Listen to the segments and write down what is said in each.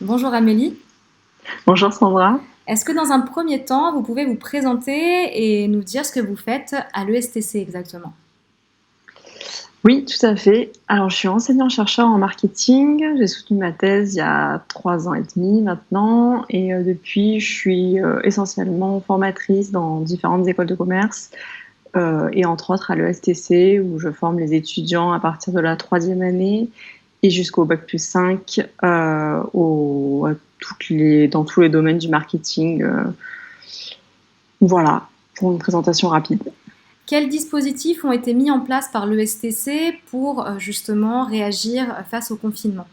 Bonjour Amélie. Bonjour Sandra. Est-ce que dans un premier temps, vous pouvez vous présenter et nous dire ce que vous faites à l'ESTC exactement? Oui, tout à fait. Alors, je suis enseignant-chercheur en marketing. J'ai soutenu ma thèse il y a 3 ans et demi maintenant. Et depuis, je suis essentiellement formatrice dans différentes écoles de commerce et entre autres à l'ESTC où je forme les étudiants à partir de la troisième année et jusqu'au bac+5 dans tous les domaines du marketing. Voilà, pour une présentation rapide. Quels dispositifs ont été mis en place par l'ESTC pour justement réagir face au confinement?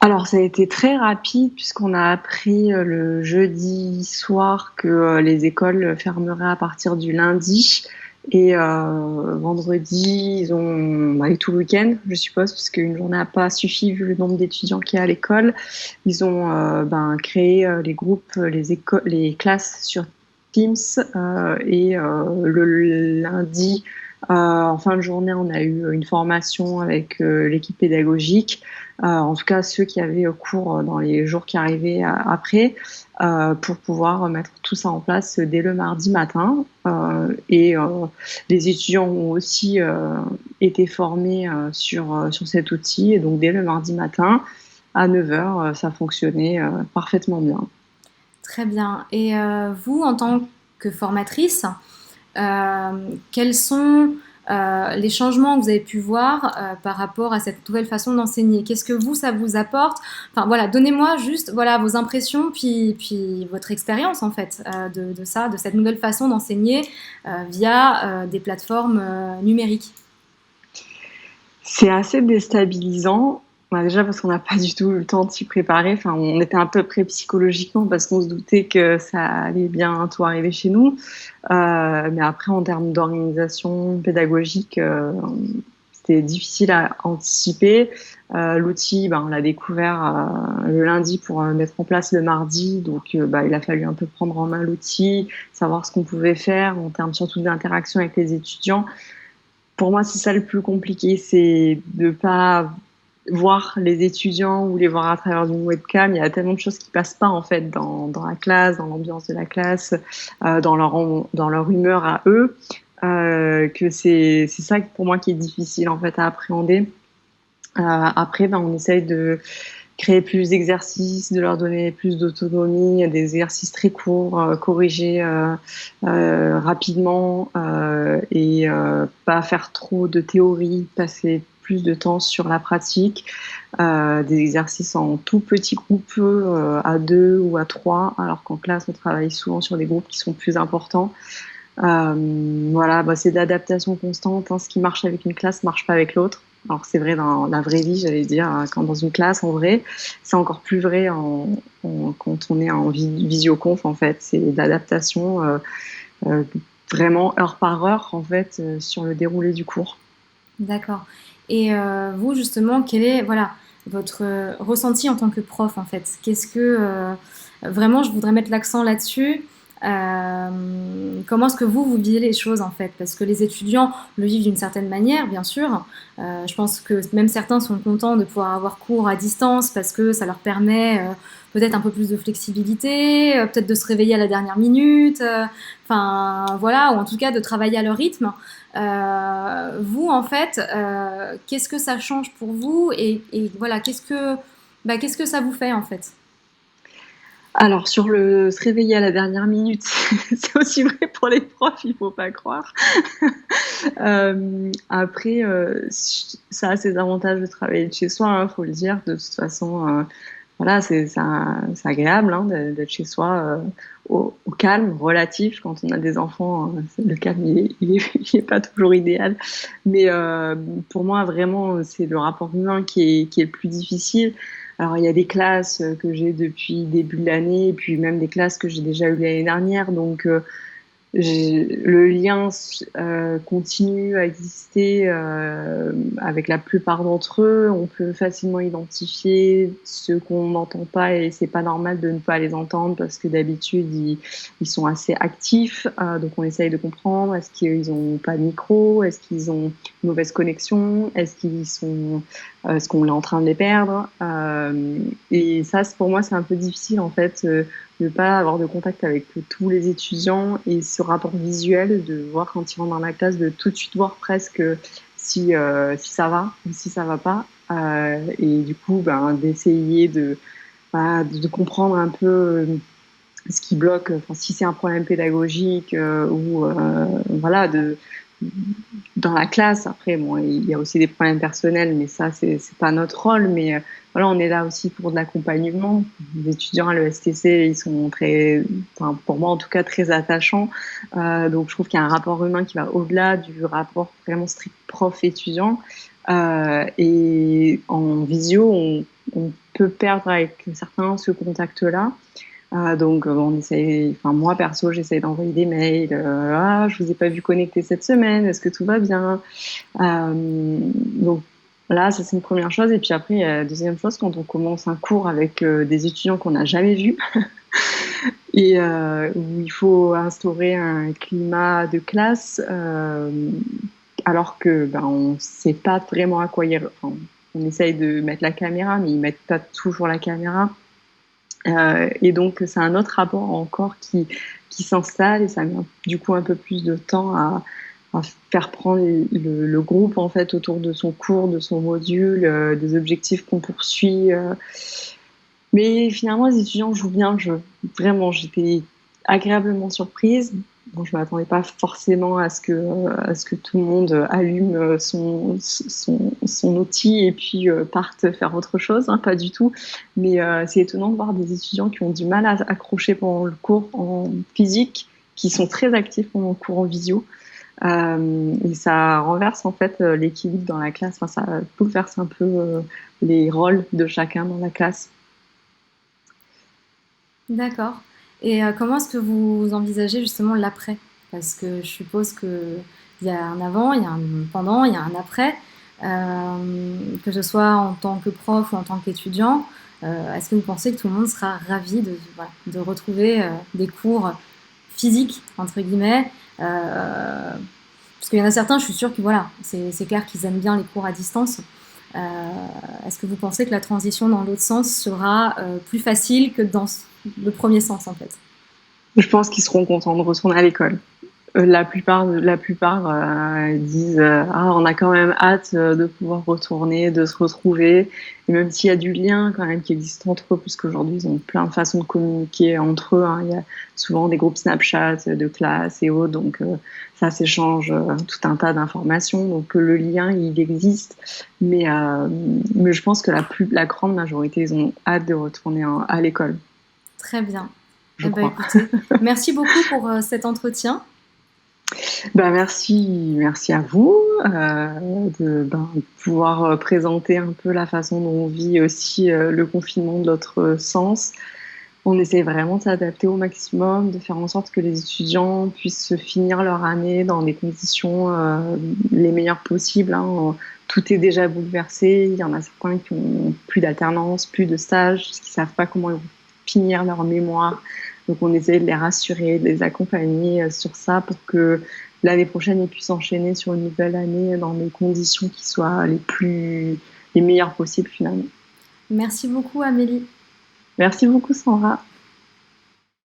Alors, ça a été très rapide puisqu'on a appris le jeudi soir que les écoles fermeraient à partir du lundi. Et vendredi, ils ont et tout le week-end, je suppose, parce qu'une journée n'a pas suffi vu le nombre d'étudiants qu'il y a à l'école. Ils ont créé les groupes, les classes sur Teams. Et le lundi, en fin de journée, on a eu une formation avec l'équipe pédagogique, en tout cas ceux qui avaient cours dans les jours qui arrivaient après, pour pouvoir mettre tout ça en place dès le mardi matin. Et les étudiants ont aussi été formés sur cet outil. Et donc dès le mardi matin, à 9 heures, ça fonctionnait parfaitement bien. Très bien. Et vous, en tant que formatrice, quels sont les changements que vous avez pu voir par rapport à cette nouvelle façon d'enseigner? Qu'est-ce que vous, ça vous apporte? Enfin voilà, donnez-moi juste voilà, vos impressions, puis votre expérience en fait de ça, de cette nouvelle façon d'enseigner via des plateformes numériques. C'est assez déstabilisant. Bah, déjà parce qu'on n'a pas du tout eu le temps de s'y préparer. Enfin, on était un peu prêt psychologiquement parce qu'on se doutait que ça allait bientôt arriver chez nous. Mais après, en termes d'organisation pédagogique, c'était difficile à anticiper. L'outil, ben, on l'a découvert le lundi pour mettre en place le mardi. Donc, il a fallu un peu prendre en main l'outil, savoir ce qu'on pouvait faire en termes surtout d'interaction avec les étudiants. Pour moi, c'est ça le plus compliqué, c'est de ne pas voir les étudiants ou les voir à travers une webcam. Il y a tellement de choses qui passent pas en fait dans la classe, dans l'ambiance de la classe, dans leur humeur à eux, que c'est ça pour moi qui est difficile en fait à appréhender. Après, ben, on essaye de créer plus d'exercices, de leur donner plus d'autonomie, des exercices très courts, corrigés rapidement, et pas faire trop de théorie, passer plus de temps sur la pratique, des exercices en tout petit groupe, à deux ou à trois, alors qu'en classe on travaille souvent sur des groupes qui sont plus importants. Voilà, c'est de l'adaptation constante, hein. Ce qui marche avec une classe marche pas avec l'autre. Alors c'est vrai dans la vraie vie, j'allais dire, quand dans une classe en vrai, c'est encore plus vrai quand on est en visioconf en fait. C'est de l'adaptation euh, vraiment heure par heure en fait sur le déroulé du cours. D'accord. Et vous, justement, quel est voilà, votre ressenti en tant que prof, en fait? Qu'est-ce que... vraiment, je voudrais mettre l'accent là-dessus. Comment est-ce que vous vivez les choses, en fait? Parce que les étudiants le vivent d'une certaine manière, bien sûr. Je pense que même certains sont contents de pouvoir avoir cours à distance parce que ça leur permet peut-être un peu plus de flexibilité, peut-être de se réveiller à la dernière minute, enfin voilà, ou en tout cas de travailler à leur rythme. Vous, en fait, qu'est-ce que ça change pour vous et voilà, qu'est-ce que ça vous fait en fait? Alors sur le se réveiller à la dernière minute, c'est aussi vrai pour les profs, il faut pas croire. Après, ça a ses avantages de travailler de chez soi, hein, faut le dire. De toute façon, voilà, c'est agréable hein, d'être chez soi au calme, relatif. Quand on a des enfants, le calme, il est pas toujours idéal. Mais pour moi, vraiment, c'est le rapport humain qui est le plus difficile. Alors, il y a des classes que j'ai depuis début de l'année, et puis même des classes que j'ai déjà eues l'année dernière. Donc, le lien continue à exister avec la plupart d'entre eux. On peut facilement identifier ceux qu'on n'entend pas et c'est pas normal de ne pas les entendre parce que d'habitude ils sont assez actifs. Donc on essaye de comprendre, est-ce qu'ils ont pas de micro, est-ce qu'ils ont une mauvaise connexion, est-ce qu'ils sont est-ce qu'on est en train de les perdre? Et ça, pour moi, c'est un peu difficile en fait de ne pas avoir de contact avec tous les étudiants et ce rapport visuel de voir quand ils rentrent dans la classe, de tout de suite voir presque si ça va ou si ça va pas. Et du coup, ben, d'essayer de comprendre un peu ce qui bloque, enfin, si c'est un problème pédagogique ou voilà, dans la classe. Après, bon, il y a aussi des problèmes personnels, mais ça, c'est pas notre rôle. Mais voilà, on est là aussi pour de l'accompagnement. Les étudiants à l'ESTC, ils sont très, enfin, pour moi en tout cas, très attachants. Donc, je trouve qu'il y a un rapport humain qui va au-delà du rapport vraiment strict prof-étudiant. Et en visio, on peut perdre avec certains ce contact-là. Donc, on essaye, enfin, moi perso, j'essaye d'envoyer des mails. Ah, je vous ai pas vu connecter cette semaine, est-ce que tout va bien? Donc, là, ça c'est une première chose. Et puis après, la deuxième chose, quand on commence un cours avec des étudiants qu'on n'a jamais vus et où il faut instaurer un climat de classe, alors que ben, on sait pas vraiment à quoi enfin, on essaye de mettre la caméra, mais ils mettent pas toujours la caméra. Et donc, c'est un autre rapport encore qui s'installe et ça met du coup un peu plus de temps à faire prendre le groupe en fait autour de son cours, de son module, des objectifs qu'on poursuit. Mais finalement, les étudiants jouent bien le jeu. Vraiment, j'étais agréablement surprise. Bon, je ne m'attendais pas forcément à ce que tout le monde allume son outil et puis parte faire autre chose, hein, pas du tout. Mais c'est étonnant de voir des étudiants qui ont du mal à accrocher pendant le cours en physique, qui sont très actifs pendant le cours en visio. Et ça renverse en fait l'équilibre dans la classe. Enfin, ça bouleverse un peu les rôles de chacun dans la classe. D'accord. Et comment est-ce que vous envisagez justement l'après? Parce que je suppose qu'il y a un avant, il y a un pendant, il y a un après. Que ce soit en tant que prof ou en tant qu'étudiant, est-ce que vous pensez que tout le monde sera ravi voilà, de retrouver des cours physiques, entre guillemets parce qu'il y en a certains, je suis sûre que voilà, c'est clair qu'ils aiment bien les cours à distance. Euh, Est-ce que vous pensez que la transition dans l'autre sens sera plus facile que dans le premier sens en fait? Je pense qu'ils seront contents de retourner à l'école. La plupart disent ah, on a quand même hâte de pouvoir retourner, de se retrouver. Et même s'il y a du lien quand même qui existe entre eux, puisqu'aujourd'hui ils ont plein de façons de communiquer entre eux. Hein. Il y a souvent des groupes Snapchat de classe et autres, donc ça s'échange tout un tas d'informations. Donc le lien il existe, mais je pense que la grande majorité ils ont hâte de retourner à l'école, Très bien. je Eh ben, crois. écoutez, merci beaucoup pour cet entretien. Ben merci à vous de pouvoir présenter un peu la façon dont on vit aussi le confinement de l'autre sens. On essaie vraiment de s'adapter au maximum, de faire en sorte que les étudiants puissent finir leur année dans des conditions les meilleures possibles. Hein. Tout est déjà bouleversé. Il y en a certains qui ont plus d'alternance, plus de stages, qui savent pas comment ils vont finir leur mémoire. Donc on essaie de les rassurer, de les accompagner sur ça pour que l'année prochaine ils puissent enchaîner sur une nouvelle année dans des conditions qui soient les meilleures possibles finalement. Merci beaucoup Amélie. Merci beaucoup Sandra.